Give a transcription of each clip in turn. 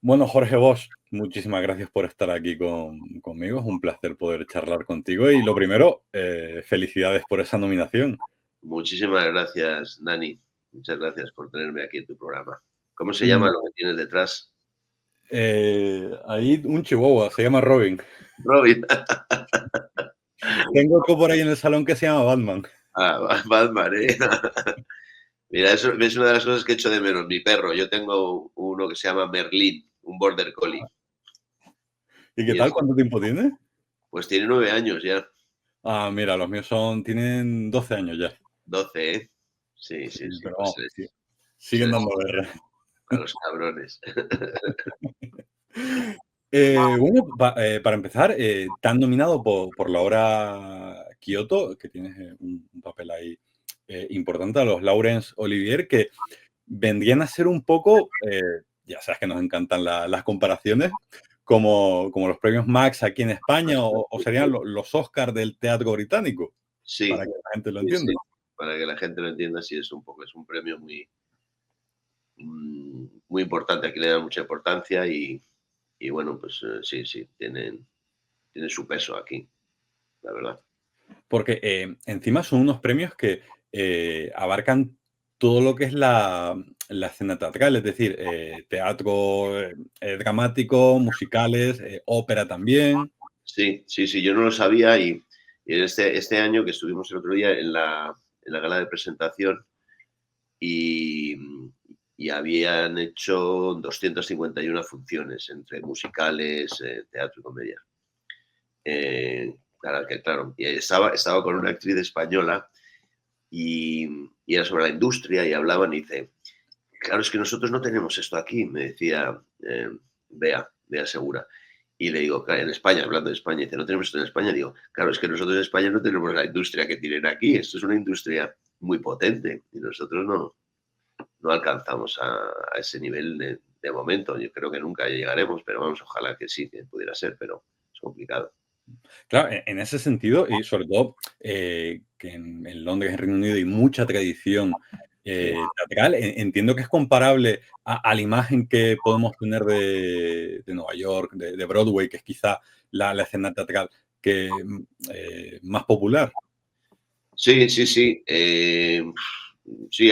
Bueno, Jorge Bosch, muchísimas gracias por estar aquí conmigo. Es un placer poder charlar contigo. Y lo primero, felicidades por esa nominación. Muchísimas gracias, Dani. Muchas gracias por tenerme aquí en tu programa. ¿Cómo se llama Mm, lo que tienes detrás? Hay un chihuahua, se llama Robin. Robin. Tengo otro por ahí en el salón que se llama Batman. Ah, Batman, ¿eh? Mira, eso es una de las cosas que echo de menos. Mi perro, yo tengo uno que se llama Merlín, un border collie. ¿Y qué Y tal? es, ¿Cuánto tiempo tiene? pues tiene 9 años ya, Ah, mira, los míos tienen 12 años ya. 12, ¿eh? Sí, Sí, sí, sí. pero Pues vamos, sí, se siguen les dando guerra. a los cabrones. Bueno, para empezar, te han nominado por la obra Kyoto, que tienes un papel ahí importante, a los Laurence Olivier, que vendrían a ser un poco, ya sabes que nos encantan las comparaciones, como los premios Max aquí en España o serían los Oscars del teatro británico, para Sí, que la gente lo sí, sí. entienda. Para que la gente lo entienda, sí es un premio muy importante. Aquí le dan mucha importancia y bueno, pues sí, sí, tiene su peso aquí, la verdad. Porque encima son unos premios que abarcan todo lo que es la escena teatral, es decir, teatro dramático, musicales, ópera también. Sí, sí, sí, yo no lo sabía y este año que estuvimos el otro día en la gala de presentación y, y habían hecho 251 funciones entre musicales, teatro y comedia. Claro, y estaba con una actriz española y era sobre la industria y hablaban y dice, claro, es que nosotros no tenemos esto aquí, me decía Bea Segura. Y le digo, claro, en España, hablando de España, dice, no tenemos esto en España. Digo, claro, es que nosotros en España no tenemos la industria que tienen aquí. Esto es una industria muy potente y nosotros no alcanzamos a ese nivel de momento. Yo creo que nunca llegaremos, pero vamos, ojalá que sí, que pudiera ser, pero es complicado. Claro, en ese sentido, y sobre todo que en Londres, en Reino Unido, hay mucha tradición Sí, teatral, entiendo que es comparable a la imagen que podemos tener de Nueva York, de Broadway, que es quizá la escena teatral que, más popular. sí, sí. Sí, sí,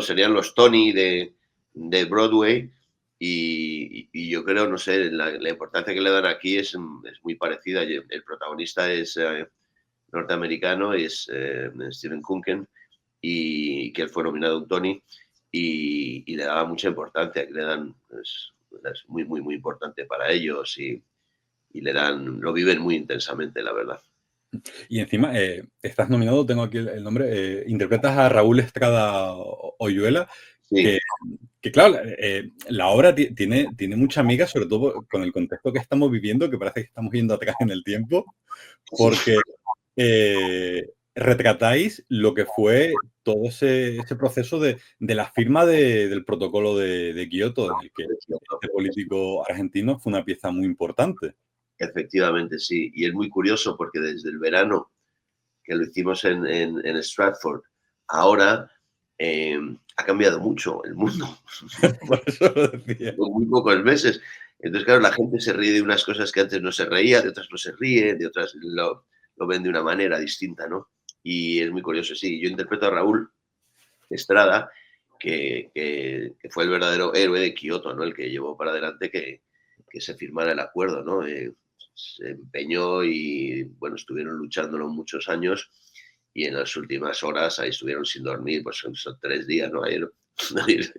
serían los Tony de Broadway y yo creo, no sé, la importancia que le dan aquí es muy parecida. El protagonista es norteamericano, es Steven Kunken, y que él fue nominado a un Tony y le daba mucha importancia, que le dan, es muy, muy, muy importante para ellos y lo viven muy intensamente, la verdad. Y encima, estás nominado, tengo aquí el nombre, interpretas a Raúl Estrada Oyuela, Sí, que, que claro, la obra tiene mucha amiga, sobre todo con el contexto que estamos viviendo, que parece que estamos yendo atrás en el tiempo, sí. porque retratáis lo que fue todo ese proceso de la firma del protocolo de Kioto, en el que este político argentino fue una pieza muy importante. Efectivamente, sí. Y es muy curioso porque desde el verano que lo hicimos en Stratford, ahora ha cambiado mucho el mundo, Por eso lo decía. en muy pocos meses. Entonces, claro, la gente se ríe de unas cosas que antes no se reía, de otras no se ríe, de otras lo ven de una manera distinta, ¿no? Y es muy curioso, sí. Yo interpreto a Raúl Estrada, que fue el verdadero héroe de Kioto, ¿no? El que llevó para adelante que se firmara el acuerdo, ¿no? Se empeñó y, bueno, estuvieron luchándolo muchos años y en las últimas horas ahí estuvieron sin dormir, pues son 3 días, ¿no? Ayer, ayer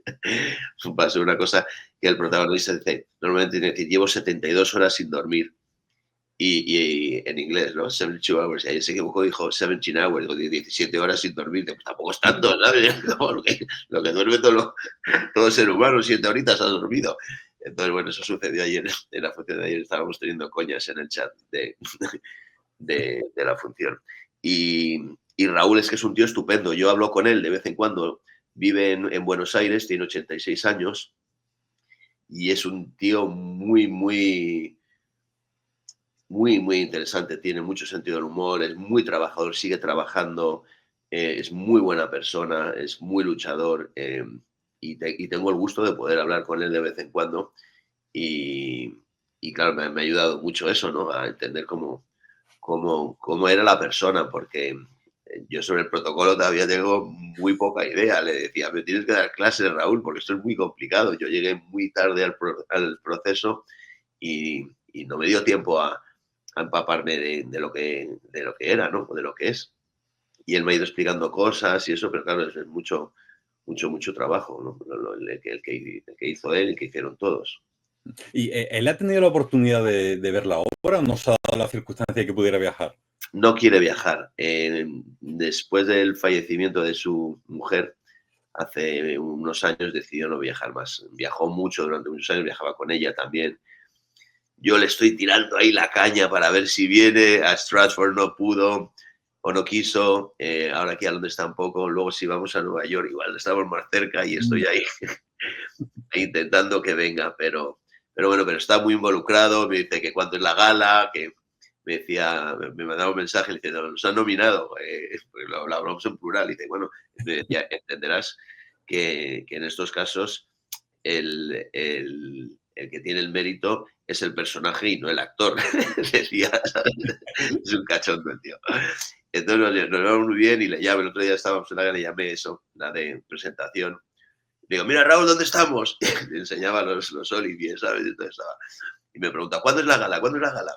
pasó una cosa que el protagonista dice, normalmente tiene que decir, llevo 72 horas sin dormir y en inglés, ¿no? 72 hours. Y ahí se equivocó, dijo 17 hours, digo, 17 horas sin dormir. Pues tampoco es tanto, ¿sabes? Como lo que duerme todo ser humano, 7 horitas ha dormido. Entonces, bueno, eso sucedió ayer en la función de ayer. Estábamos teniendo coñas en el chat de la función. Y Raúl es que es un tío estupendo. Yo hablo con él de vez en cuando. Vive en Buenos Aires, tiene 86 años y es un tío muy, muy, muy, muy interesante, tiene mucho sentido del humor, es muy trabajador, sigue trabajando, es muy buena persona, es muy luchador y tengo el gusto de poder hablar con él de vez en cuando Y, y claro, me ha ayudado mucho eso, ¿no? A entender cómo era la persona, porque yo sobre el protocolo todavía tengo muy poca idea. Le decía, me tienes que dar clases, Raúl, porque esto es muy complicado. Yo llegué muy tarde al proceso y no me dio tiempo a empaparme de lo que era, ¿no? O de lo que es. Y él me ha ido explicando cosas y eso, pero claro, es mucho, mucho, mucho trabajo, ¿no? El que hizo él y que hicieron todos. ¿Y él ha tenido la oportunidad de ver la obra o no se ha dado la circunstancia de que pudiera viajar? No quiere viajar. Después del fallecimiento de su mujer, hace unos años decidió no viajar más. Viajó mucho durante muchos años, viajaba con ella también. Yo le estoy tirando ahí la caña para ver si viene. A Stratford no pudo o no quiso. Ahora aquí a Londres tampoco. Luego si vamos a Nueva York, igual estamos más cerca y Mm. estoy ahí intentando que venga, pero bueno, pero está muy involucrado. Me dice que cuándo es la gala, que me decía, me mandaba un mensaje, le dice, nos han nominado, pues lo hablamos en plural, y dice, bueno, me decía, entenderás que en estos casos el que tiene el mérito es el personaje y no el actor. Decía, ¿sabes? Es un cachondo el tío. Entonces nos llevamos muy bien y le llamo, el otro día estábamos en la gala, le llamé eso, la de presentación. Digo, mira Raúl, ¿dónde estamos? Le enseñaba los Olivier, ¿sabes? Y me pregunta, ¿cuándo es la gala? ¿Cuándo es la gala?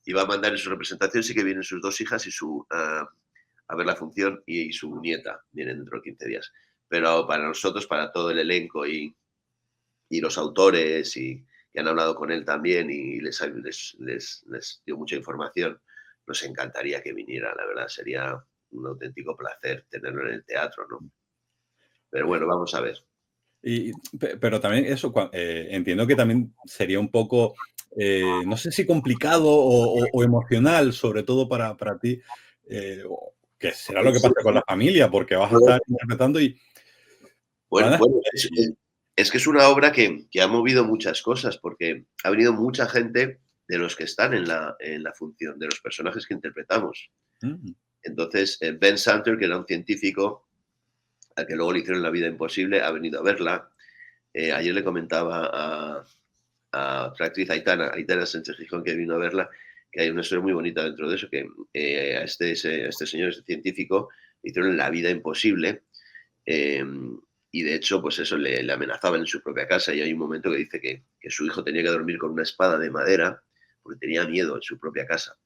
Y va a mandar en su representación, sí que vienen sus dos hijas y a ver la función y su nieta, vienen dentro de 15 días. Pero para nosotros, para todo el elenco y los autores que han hablado con él también y les dio mucha información, nos encantaría que viniera, la verdad, sería un auténtico placer tenerlo en el teatro, ¿no? Pero bueno, vamos a ver. Pero también eso, entiendo que también sería un poco, no sé si complicado o emocional, sobre todo para ti, que será lo que pasa con la familia, porque vas a estar interpretando y Bueno, van a bueno, y es que es una obra que ha movido muchas cosas, porque ha venido mucha gente de los que están en la función, de los personajes que interpretamos. mm, Entonces, Ben Santer, que era un científico, al que luego le hicieron la vida imposible, ha venido a verla. Ayer le comentaba a otra actriz, Aitana Sánchez Gijón, que vino a verla, que hay una historia muy bonita dentro de eso, que a este señor, este científico, le hicieron la vida imposible. Eh, y de hecho, pues eso le amenazaban en su propia casa y hay un momento que dice que su hijo tenía que dormir con una espada de madera porque tenía miedo en su propia casa.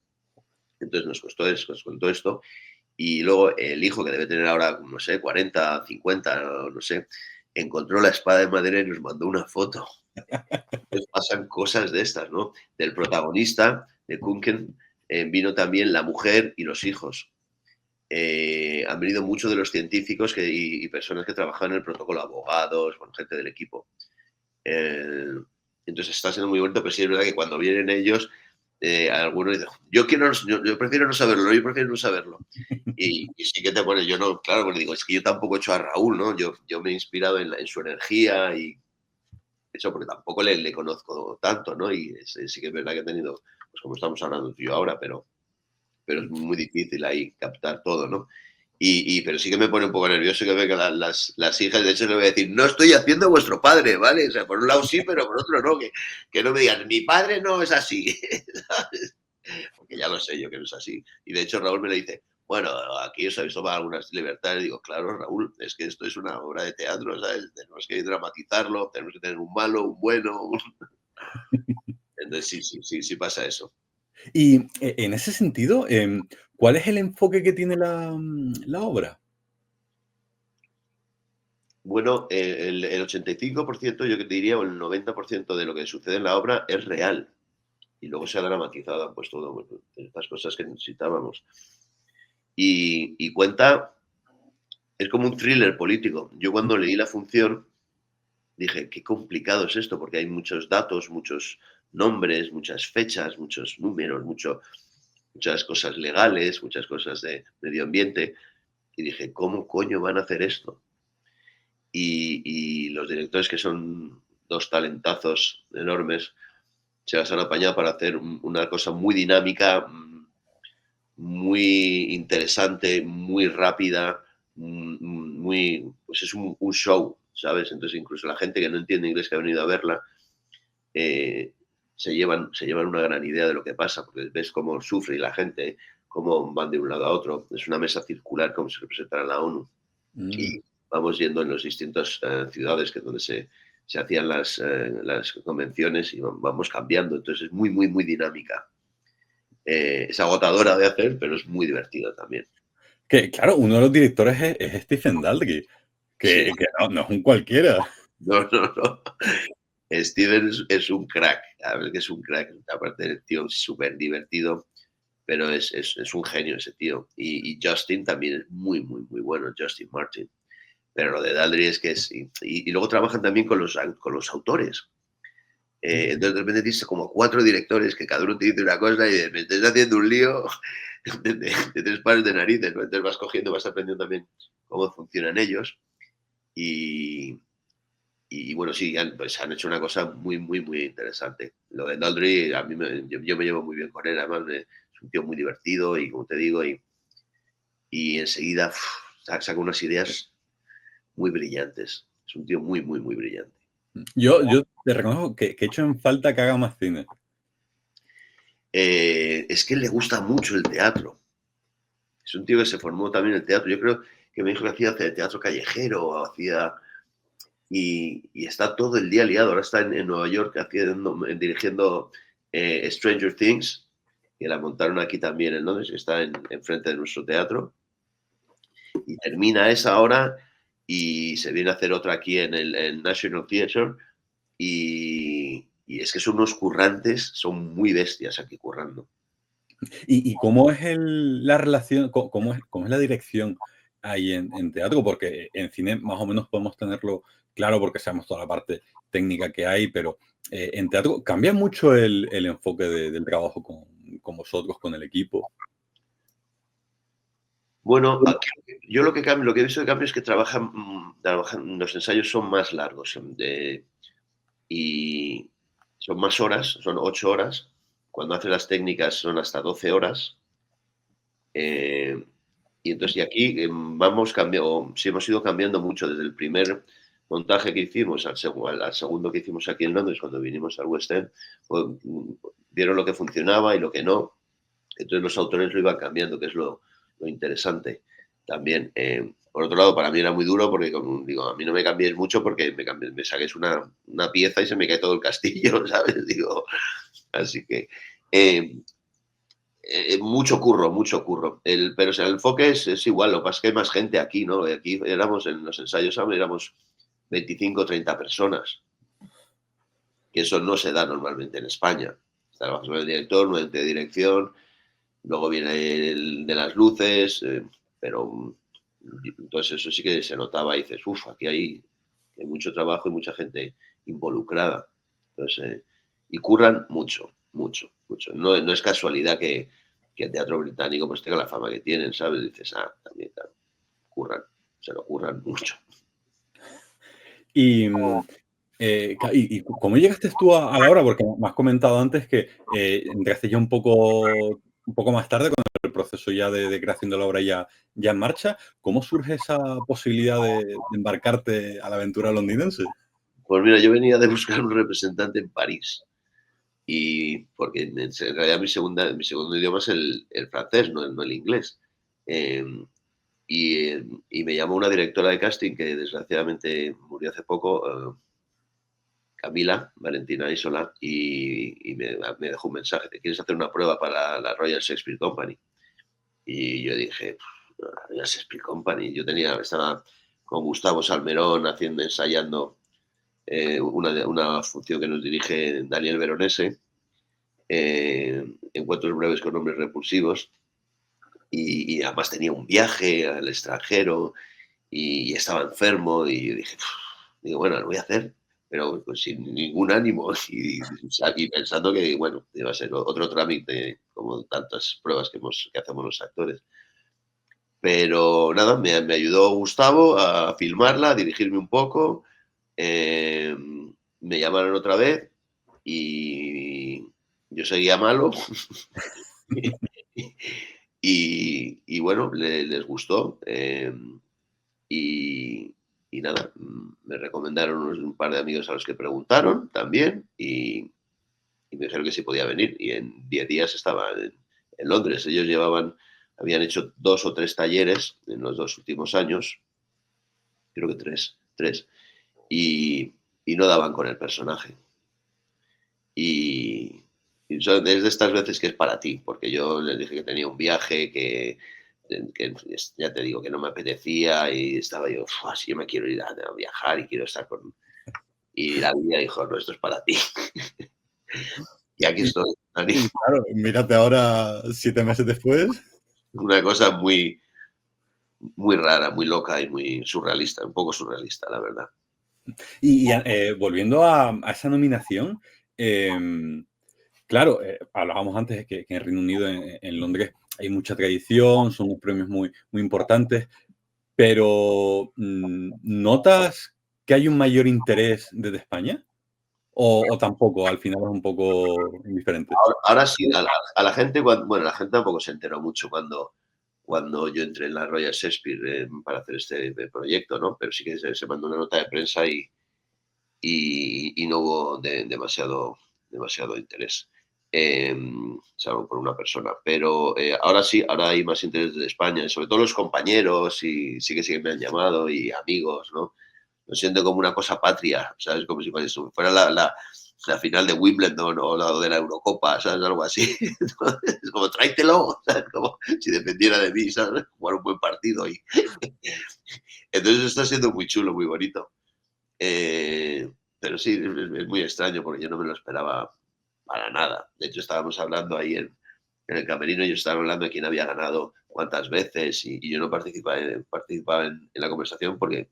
Entonces nos contó esto y luego el hijo, que debe tener ahora, no sé, 40, 50, no sé, encontró la espada de madera y nos mandó una foto. Entonces pasan cosas de estas, ¿no? Del protagonista, de Kunken, vino también la mujer y los hijos. Han venido muchos de los científicos y personas que trabajan en el protocolo, abogados, bueno, gente del equipo. Eh, entonces está siendo muy bonito, pero sí es verdad que cuando vienen ellos, algunos dicen, yo prefiero no saberlo, yo prefiero no saberlo. Y sí que te pone, yo no, claro, porque digo, es que yo tampoco he hecho a Raúl, ¿no? Yo me he inspirado en su energía y eso, porque tampoco le conozco tanto, ¿no? Y sí que es verdad que he tenido, pues como estamos hablando tú y yo ahora, pero es muy difícil ahí captar todo, ¿no? Pero sí que me pone un poco nervioso que vengan las hijas, de hecho le voy a decir, no estoy haciendo vuestro padre, ¿vale? O sea, por un lado sí, pero por otro no, que no me digan, mi padre no es así, ¿sabes? Porque ya lo sé yo que no es así. Y de hecho Raúl me le dice, bueno, aquí os habéis tomado algunas libertades. Digo, claro, Raúl, es que esto es una obra de teatro, ¿sabes? Tenemos que dramatizarlo, tenemos que tener un malo, un bueno. Entonces sí pasa eso. y en ese sentido, ¿cuál es el enfoque que tiene la obra? Bueno, el 85% yo que te diría, o el 90% de lo que sucede en la obra es real. Y luego se ha dramatizado, pues todo, bueno, estas cosas que necesitábamos. Y cuenta, es como un thriller político. Yo cuando leí la función dije, qué complicado es esto, porque hay muchos datos, muchos nombres, muchas fechas, muchos números, muchas cosas legales, muchas cosas de medio ambiente. Y dije, ¿cómo coño van a hacer esto? Y los directores, que son dos talentazos enormes, se las han apañado para hacer una cosa muy dinámica, muy interesante, muy rápida, muy, pues es un show, ¿sabes? Entonces incluso la gente que no entiende inglés que ha venido a verla, se llevan una gran idea de lo que pasa, porque ves cómo sufre la gente, cómo van de un lado a otro. Es una mesa circular como se representa en la ONU. Mm. Y vamos yendo en las distintas ciudades donde se hacían las convenciones y vamos cambiando. Entonces es muy, muy, muy dinámica. Es agotadora de hacer, pero es muy divertida también. Que claro, uno de los directores es Stephen Daldry, Sí, que no es un cualquiera. no, no, no. Steven es un crack, a ver que es un crack. Aparte del tío es súper divertido, pero es un genio ese tío. Y Justin también es muy, muy, muy bueno, Justin Martin. Pero lo de Daldry es que es. Y luego trabajan también con los autores. Entonces de repente tienes como 4 directores que cada uno te dice una cosa y me estás haciendo un lío de 3 pares de narices, ¿no? Entonces vas cogiendo, vas aprendiendo también cómo funcionan ellos. Y, y bueno, sí, pues han hecho una cosa muy, muy, muy interesante. Lo de Daldry, a mí yo me llevo muy bien con él, además es un tío muy divertido y como te digo, y enseguida saca unas ideas muy brillantes. Es un tío muy, muy, muy brillante. Yo te reconozco que echo en falta que haga más cine. Es que le gusta mucho el teatro. Es un tío que se formó también en el teatro. Yo creo que me dijo que hacía teatro callejero, y está todo el día liado. Ahora está en Nueva York dirigiendo Stranger Things, que la montaron aquí también en Londres, que está enfrente de nuestro teatro. Y termina esa ahora y se viene a hacer otra aquí en el National Theatre. Y es que son unos currantes, son muy bestias aquí currando. ¿Y cómo es la relación, cómo es la dirección ahí en teatro? Porque en cine más o menos podemos tenerlo claro porque sabemos toda la parte técnica que hay, pero en teatro cambia mucho el enfoque del trabajo con vosotros, con el equipo. Bueno, aquí, yo lo que he visto de cambio es que los ensayos son más largos y son más horas, son 8 horas. Cuando hace las técnicas son hasta 12 horas. eh, y entonces, y aquí vamos cambiando, sí hemos ido cambiando mucho desde el primer montaje que hicimos al segundo que hicimos aquí en Londres, cuando vinimos al West End, pues, vieron lo que funcionaba y lo que no. Entonces los autores lo iban cambiando, que es lo interesante también. Por otro lado, para mí era muy duro porque, como digo, a mí no me cambiéis mucho porque me saquéis una pieza y se me cae todo el castillo, ¿sabes? Digo, así que eh, mucho curro, mucho curro. Pero o sea, el enfoque es igual, lo que pasa es que hay más gente aquí, ¿no? Aquí éramos, en los ensayos éramos 25 o 30 personas, que eso no se da normalmente en España. Trabajas con el director, un ente de dirección, luego viene el de las luces, pero entonces eso sí que se notaba y dices, uff, aquí hay mucho trabajo y mucha gente involucrada. Entonces, y curran mucho, mucho, mucho. No es casualidad que el teatro británico pues tenga la fama que tienen, ¿sabes? Dices, también curran, se lo curran mucho. Y, ¿cómo llegaste tú a la hora? Porque me has comentado antes que entraste ya un poco más tarde con el proceso ya de creación de la obra ya en marcha. ¿Cómo surge esa posibilidad de embarcarte a la aventura londinense? Pues mira, yo venía de buscar un representante en París. Y porque en realidad mi segundo idioma es el francés, no el inglés. Eh, y me llamó una directora de casting que desgraciadamente murió hace poco, Camila Valentina Isola, y me dejó un mensaje: ¿te quieres hacer una prueba para la Royal Shakespeare Company? Y yo dije, la Royal Shakespeare Company. Estaba con Gustavo Salmerón ensayando una función que nos dirige Daniel Veronese, Encuentros breves con hombres repulsivos, y además tenía un viaje al extranjero y estaba enfermo y yo dije, digo, bueno, lo voy a hacer, pero pues sin ningún ánimo y pensando que, bueno, iba a ser otro trámite como tantas pruebas que hacemos los actores. Pero nada, me ayudó Gustavo a filmarla, a dirigirme un poco. eh, Me llamaron otra vez y yo seguía malo. Y bueno, les gustó. Y, y nada, me recomendaron un par de amigos a los que preguntaron también y me dijeron que sí podía venir. Y en 10 días estaba en Londres. Ellos habían hecho 2 o 3 talleres en los 2 últimos años, creo que tres, y, y no daban con el personaje. Y, es de estas veces que es para ti, porque yo les dije que tenía un viaje, que ya te digo que no me apetecía y estaba yo, si yo me quiero ir a viajar y quiero estar con... Y la vida dijo, no, esto es para ti. Y aquí Y, estoy, Dani. y claro, mírate ahora 7 meses después. Una cosa muy, muy rara, muy loca y muy surrealista, un poco surrealista, la verdad. Volviendo a esa nominación, claro, hablábamos antes de que en Reino Unido, en Londres, hay mucha tradición, son unos premios muy, muy importantes, pero ¿notas que hay un mayor interés desde España? ¿O tampoco? Al final es un poco indiferente. Ahora sí, a la gente, bueno, la gente tampoco se enteró mucho cuando yo entré en la Royal Shakespeare para hacer este proyecto, ¿no? Pero sí que se mandó una nota de prensa y no hubo demasiado interés, salvo por una persona. Pero ahora sí, ahora hay más interés de España, y sobre todo los compañeros, y sí que me han llamado, y amigos, ¿no? Lo siento como una cosa patria, ¿sabes? Como si fuera la final de Wimbledon o la de la Eurocopa, ¿sabes? Algo así. Es como, tráetelo, ¿sabes? Como si dependiera de mí, ¿sabes? Jugar un buen partido. Entonces está siendo muy chulo, muy bonito. Pero sí, es muy extraño porque yo no me lo esperaba para nada. De hecho, estábamos hablando ahí en el camerino, ellos estaban hablando de quién había ganado cuántas veces y yo no participaba en la conversación porque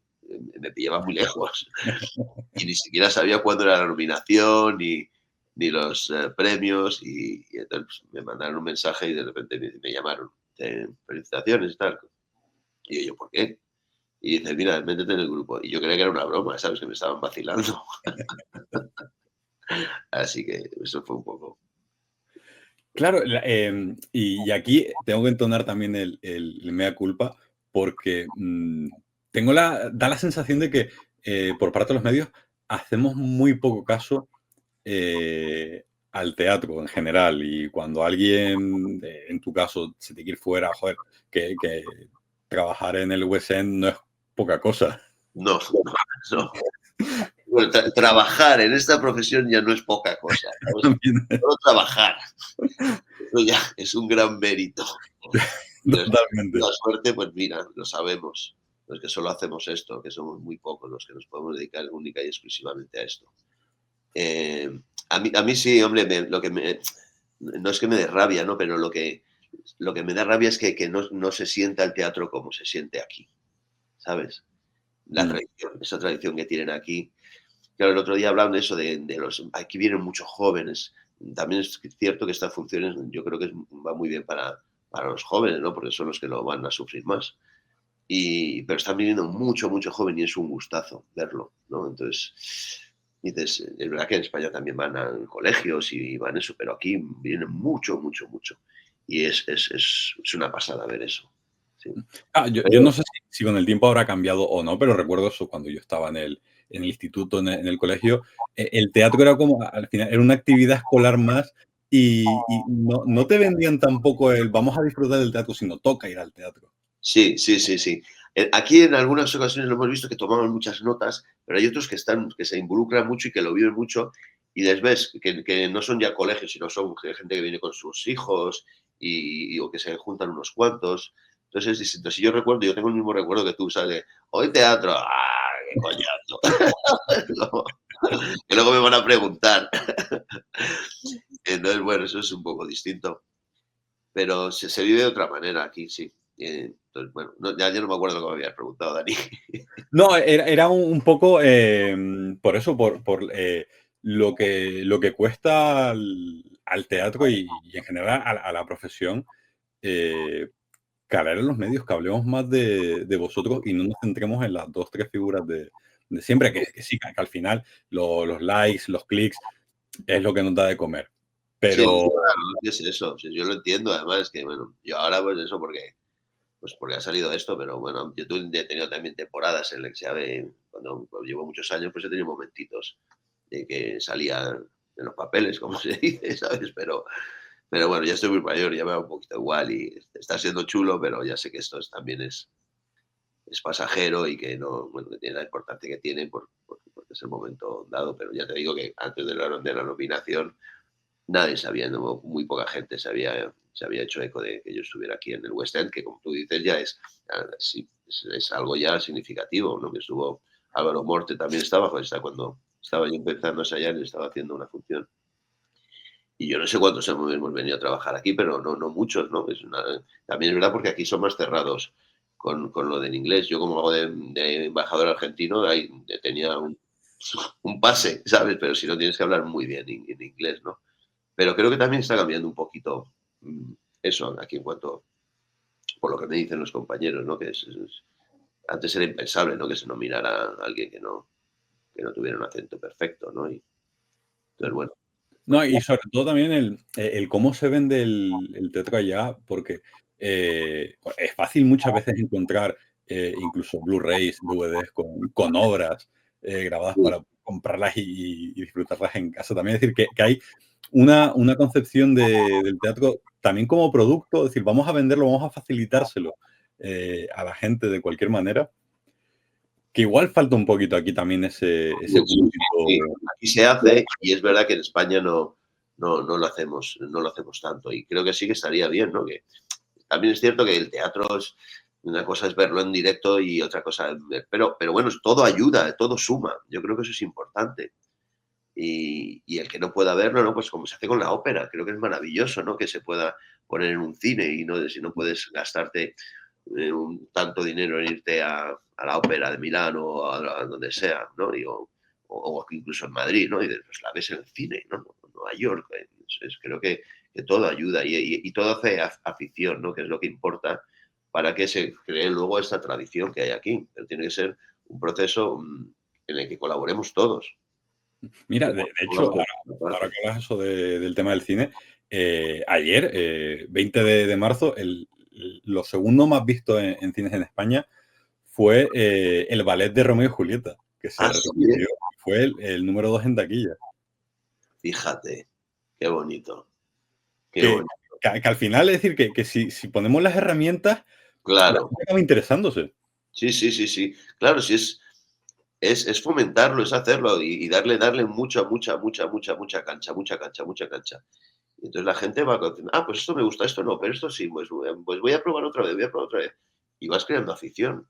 me pillaba muy lejos y ni siquiera sabía cuándo era la nominación ni los premios y entonces me mandaron un mensaje y de repente me llamaron. Felicitaciones y tal. Y yo, ¿por qué? Y dice, mira, métete en el grupo. Y yo creía que era una broma, ¿sabes? Que me estaban vacilando. Así que eso fue un poco... Claro, y aquí tengo que entonar también el mea culpa porque da la sensación de que por parte de los medios hacemos muy poco caso al teatro en general y cuando alguien, en tu caso, se te quiere ir fuera, joder, que trabajar en el West End no es poca cosa. No, no, no. Bueno, trabajar en esta profesión ya no es poca cosa, ¿sabes? Solo trabajar. Eso ya es un gran mérito. Y Totalmente. la suerte, pues mira, lo sabemos. Los que solo hacemos esto, que somos muy pocos los que nos podemos dedicar única y exclusivamente a esto. Eh, a mí sí, hombre, no es que me dé rabia, ¿no? Pero lo que me da rabia es que no se sienta el teatro como se siente aquí, ¿sabes? La Mm. tradición, esa tradición que tienen aquí. Claro, el otro día hablaban de eso, de los... Aquí vienen muchos jóvenes. También es cierto que estas funciones yo creo que va muy bien para los jóvenes, ¿no? Porque son los que lo van a sufrir más. Pero están viniendo mucho, mucho joven y es un gustazo verlo, ¿no? Entonces, dices, es verdad que en España también van a colegios y van eso, pero aquí vienen mucho, mucho, mucho. Y es una pasada ver eso. Sí. Yo no sé si con el tiempo habrá cambiado o no, pero recuerdo eso cuando yo estaba en el instituto, en el colegio. El teatro era como, al final, era una actividad escolar más y no te vendían tampoco el vamos a disfrutar del teatro, sino toca ir al teatro. Sí, sí, sí, sí. Aquí en algunas ocasiones lo hemos visto que tomaban muchas notas, pero hay otros que se involucran mucho y que lo viven mucho y les ves que no son ya colegios, sino son gente que viene con sus hijos o que se juntan unos cuantos. Entonces es distinto. Si yo recuerdo, yo tengo el mismo recuerdo que tú, ¿sabes? Hoy teatro, ¡ah, qué coñazo! Que luego me van a preguntar. Entonces, bueno, eso es un poco distinto. Pero se vive de otra manera aquí, sí. Entonces, bueno, ya no me acuerdo lo que me habías preguntado, Dani. No, era un poco por eso, por lo que cuesta al teatro y en general a la profesión. eh, Calar en los medios, que hablemos más de vosotros y no nos centremos en las dos, tres figuras de siempre, que sí, que al final los likes, los clics, es lo que nos da de comer. Sí, Pero claro, es eso. Sí, yo lo entiendo, además, que bueno, yo ahora pues eso porque pues porque ha salido esto, pero bueno, yo he tenido también temporadas en las que, ¿sabe? Cuando llevo muchos años, pues he tenido momentitos de que salía en los papeles, como se dice, ¿sabes? Pero bueno, ya estoy muy mayor, ya me va un poquito igual y está siendo chulo, pero ya sé que esto también es pasajero y que no, bueno, que tiene la importancia que tiene porque es el momento dado, pero ya te digo que antes de la nominación nadie sabía, no, muy poca gente se había hecho eco de que yo estuviera aquí en el West End, que como tú dices ya sí, es algo ya significativo, ¿no? Que estuvo Álvaro Morte también estaba, pues, cuando estaba yo empezando a ensayar y estaba haciendo una función. Y yo no sé cuántos hemos venido a trabajar aquí, pero no muchos, ¿no? También es verdad porque aquí son más cerrados con lo del inglés. Yo como hago de embajador argentino, ahí tenía un pase, ¿sabes? Pero si no tienes que hablar muy bien en inglés, ¿no? Pero creo que también está cambiando un poquito eso aquí en cuanto, por lo que me dicen los compañeros, ¿no? Que antes era impensable, ¿no? Que se nominara a alguien que no tuviera un acento perfecto, ¿no? Y entonces, bueno, No, y sobre todo también el cómo se vende el teatro allá, porque es fácil muchas veces encontrar incluso Blu-rays, DVDs con obras grabadas sí, para comprarlas y disfrutarlas en casa. También es decir, que hay una concepción del teatro también como producto, es decir, vamos a venderlo, vamos a facilitárselo a la gente de cualquier manera, que igual falta un poquito aquí también ese sí, sí. puntito. Aquí se hace y es verdad que en España no lo hacemos tanto y creo que sí que estaría bien, ¿no? Que también es cierto que el teatro una cosa es verlo en directo y otra cosa pero bueno, todo ayuda, todo suma. Yo creo que eso es importante. Y el que no pueda verlo, ¿no? Pues como se hace con la ópera, creo que es maravilloso, ¿no? Que se pueda poner en un cine y no si no puedes gastarte un tanto dinero en irte a la ópera de Milán o a donde sea, ¿no? O incluso en Madrid, ¿no? Y pues la ves en el cine, ¿no? En Nueva York. Creo que todo ayuda y todo hace afición, ¿no? Que es lo que importa para que se cree luego esta tradición que hay aquí. Pero tiene que ser un proceso en el que colaboremos todos. Mira, de hecho, Pongamos nuestra ahora parte. que hablas eso del tema del cine, ayer, 20 de marzo, lo segundo más visto en cines en España fue el ballet de Romeo y Julieta, que se Así repitió, fue el número 2 en taquilla. fíjate, qué bonito, qué Que, bonito. que al final, es decir, que si ponemos las herramientas, la Claro, gente acaba interesándose. sí, sí, sí, sí. Claro, sí es fomentarlo, es hacerlo y darle mucha cancha, mucha cancha, mucha cancha. Y entonces la gente va diciendo: "Ah, pues esto me gusta, esto no, pero esto sí, pues voy a probar otra vez, voy a probar otra vez". Y vas creando afición.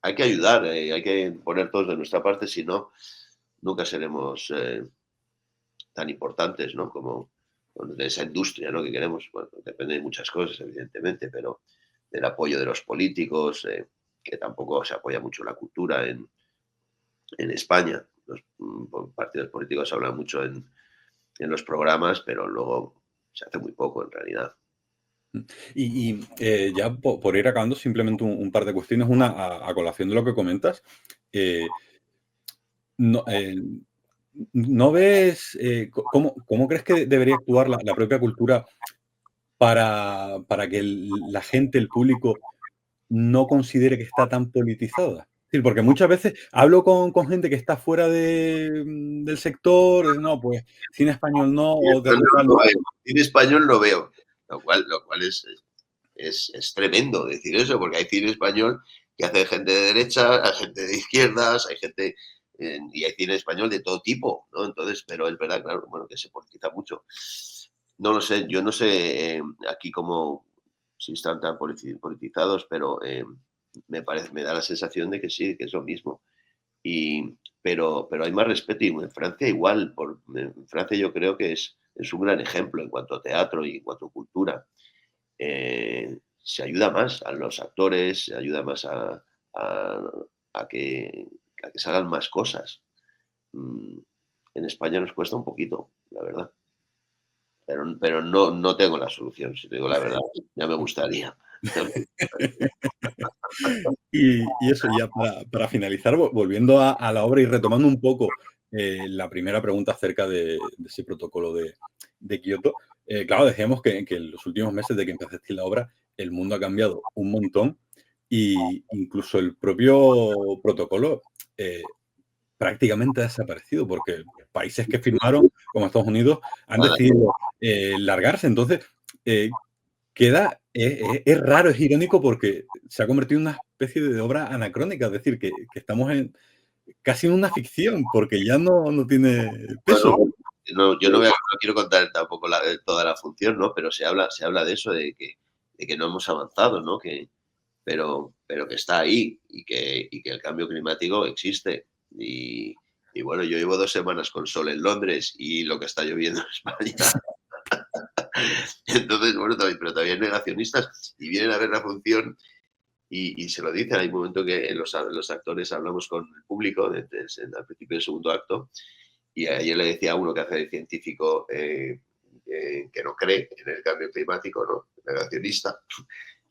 Hay que ayudar, hay que poner todos de nuestra parte, si no, nunca seremos, tan importantes, ¿no? Como de esa industria, ¿no? Que queremos. Bueno, depende de muchas cosas, evidentemente, pero del apoyo de los políticos, que tampoco se apoya mucho la cultura en España. Los partidos políticos hablan mucho en los programas, pero luego se hace muy poco en realidad. Ya por ir acabando, simplemente un par de cuestiones. Una, a colación de lo que comentas, eh, no, ¿no ves cómo crees que debería actuar la propia cultura para que la gente, el público, no considere que está tan politizada? Es decir, porque muchas veces hablo con gente que está fuera del sector, no, pues cine español no, Cine o teatro español tal no no. veo, cine español no veo, lo cual es tremendo decir eso, porque hay cine español que hace gente de derecha, hay gente de izquierdas, hay gente, y hay cine español de todo tipo, ¿no? Entonces, pero es verdad, claro, bueno, que se politiza mucho. No lo sé, yo no sé aquí cómo, si están tan politizados, pero me da la sensación de que sí, que es lo mismo. Pero hay más respeto y en Francia igual. En Francia yo creo que es un gran ejemplo en cuanto a teatro y en cuanto a cultura. Se ayuda más a los actores, se ayuda más a- a que, a que salgan más cosas. Mm, En España nos cuesta un poquito, la verdad. Pero no tengo la solución, si te digo la verdad. Ya me gustaría. Y eso, ya para finalizar, volviendo a la obra y retomando un poco la primera pregunta acerca de ese protocolo de Kioto, claro, decíamos que en los últimos meses de que empezaste la obra el mundo ha cambiado un montón y incluso el propio protocolo prácticamente ha desaparecido porque países que firmaron, como Estados Unidos, han Nada, decidido largarse. Entonces, queda, es raro, es irónico porque se ha convertido en una especie de obra anacrónica, es decir, que estamos casi en una ficción porque ya no tiene peso. bueno, no, yo no quiero contar tampoco toda la función, ¿no? Pero se habla de eso, de que no hemos avanzado, ¿no? Pero que está ahí y que el cambio climático existe. Y bueno, yo llevo 2 semanas con sol en Londres y lo que está lloviendo en España. Entonces, bueno, pero todavía hay negacionistas y vienen a ver la función y se lo dicen. Hay un momento que los actores hablamos con el público al principio del segundo acto y ayer le decía a uno que hace de científico que no cree en el cambio climático, ¿no? Negacionista,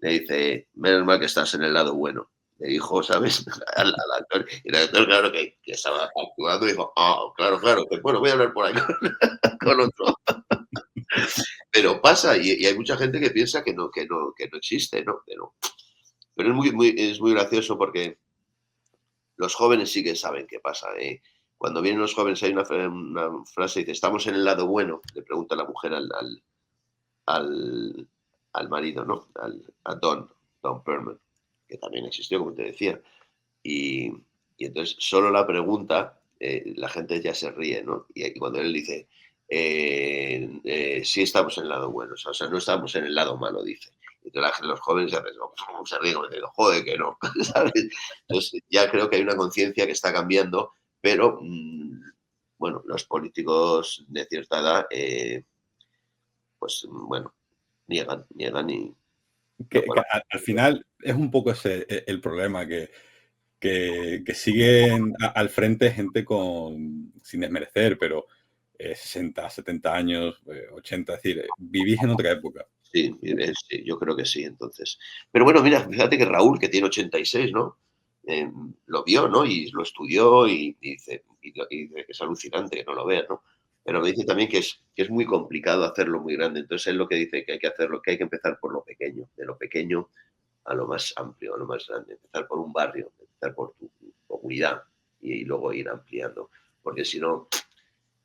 le dice, menos mal que estás en el lado bueno. Le dijo, ¿sabes? Al actor. Y el actor, claro, que estaba actuando, dijo, claro, claro, que bueno, voy a hablar por ahí con otro. Pero pasa, y hay mucha gente que piensa que no existe, ¿no? Pero es muy gracioso porque los jóvenes sí que saben qué pasa. Cuando vienen los jóvenes hay una frase, dice, estamos en el lado bueno, le pregunta la mujer al, al marido, ¿no? A Don Perlman, que también existió, como te decía. Y, y entonces solo la pregunta, la gente ya se ríe, ¿no? Y cuando él dice, sí estamos en el lado bueno, o sea, no estamos en el lado malo, dice. Y entonces los jóvenes se ríen como diciendo, joder, que no, ¿sabes? Entonces ya creo que hay una conciencia que está cambiando, pero bueno, los políticos de cierta edad, pues bueno, niegan y no Que pueden. al final es un poco ese el problema, que siguen al frente gente sin desmerecer, pero 60, 70 años, 80, es decir, vivís en otra época. Sí, sí, yo creo que sí, entonces. Pero bueno, mira, fíjate que Raúl, que tiene 86, ¿no? Lo vio, ¿no? Y lo estudió y dice que es alucinante que no lo vea, ¿no? Pero me dice también que es muy complicado hacerlo muy grande. Entonces él lo que dice que hay que hacerlo, que hay que empezar por lo pequeño, de lo pequeño a lo más amplio, a lo más grande. Empezar por un barrio, empezar por tu comunidad y luego ir ampliando. Porque si no,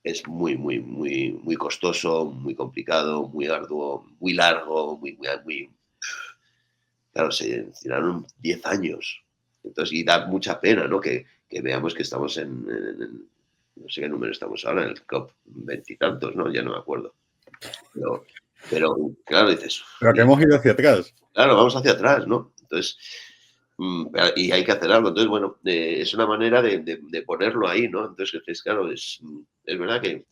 es muy, muy, muy, muy costoso, muy complicado, muy arduo, muy largo, muy. Claro, se tiraron 10 años. Entonces, y da mucha pena, ¿no? Que veamos que estamos no sé qué número estamos ahora, en el COP veintitantos, ¿no? Ya no me acuerdo. Pero, pero claro, dices, Pero que hemos ido hacia atrás. claro, vamos hacia atrás, ¿no? Entonces, y hay que hacer algo. Entonces, bueno, es una manera de ponerlo ahí, ¿no? Entonces, claro, es verdad que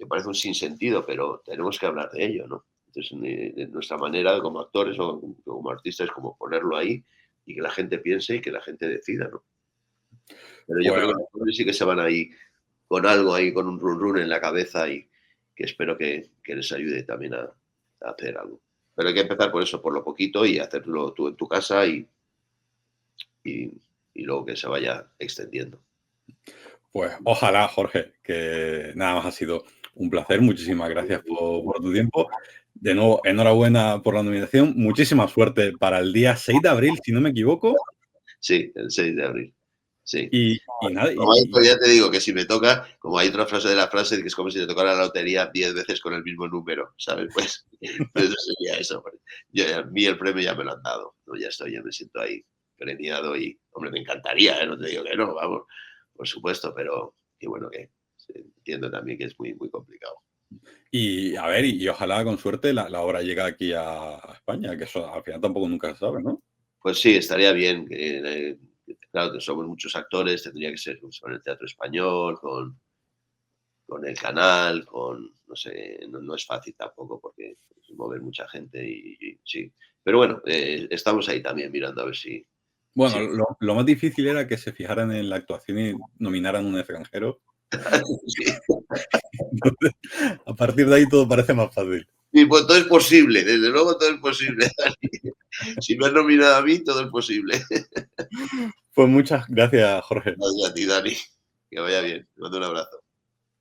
parece un sinsentido, pero tenemos que hablar de ello, ¿no? Entonces, nuestra manera como actores o como artistas es como ponerlo ahí y que la gente piense y que la gente decida, ¿no? Pero yo Pues, creo que los jóvenes sí que se van ahí con algo ahí, con un run run en la cabeza y que espero que les ayude también a hacer algo. Pero hay que empezar por eso, por lo poquito y hacerlo tú en tu casa y, y luego que se vaya extendiendo. pues ojalá, Jorge, que nada más ha sido un placer. Muchísimas gracias por tu tiempo. De nuevo, enhorabuena por la nominación. Muchísima suerte para el día 6 de abril, si no me equivoco. Sí, el 6 de abril. Sí. Y nada, Como pues ya te digo que si me toca, como hay otra frase de la frase, que es como si te tocara la lotería 10 veces con el mismo número, ¿sabes? Pues eso sería eso. A mí el premio ya me lo han dado, ¿no? Ya estoy, ya me siento ahí premiado y, hombre, me encantaría, ¿eh? No te digo que no, vamos, por supuesto, pero qué bueno que sí, entiendo también que es muy, muy complicado. y a ver, y ojalá con suerte la obra llegue aquí a España, que eso al final tampoco nunca se sabe, ¿no? Pues sí, estaría bien. Claro, que somos muchos actores, tendría que ser pues, con el Teatro Español, con el canal, no sé, no es fácil tampoco porque es mover mucha gente y sí. Pero bueno, estamos ahí también mirando a ver si. Bueno, lo más difícil era que se fijaran en la actuación y nominaran un extranjero. Sí. Entonces, a partir de ahí todo parece más fácil. Y pues todo es posible, desde luego todo es posible. Si me has nominado a mí, todo es posible. Pues muchas gracias, Jorge. Gracias a ti, Dani. Que vaya bien. Te mando un abrazo.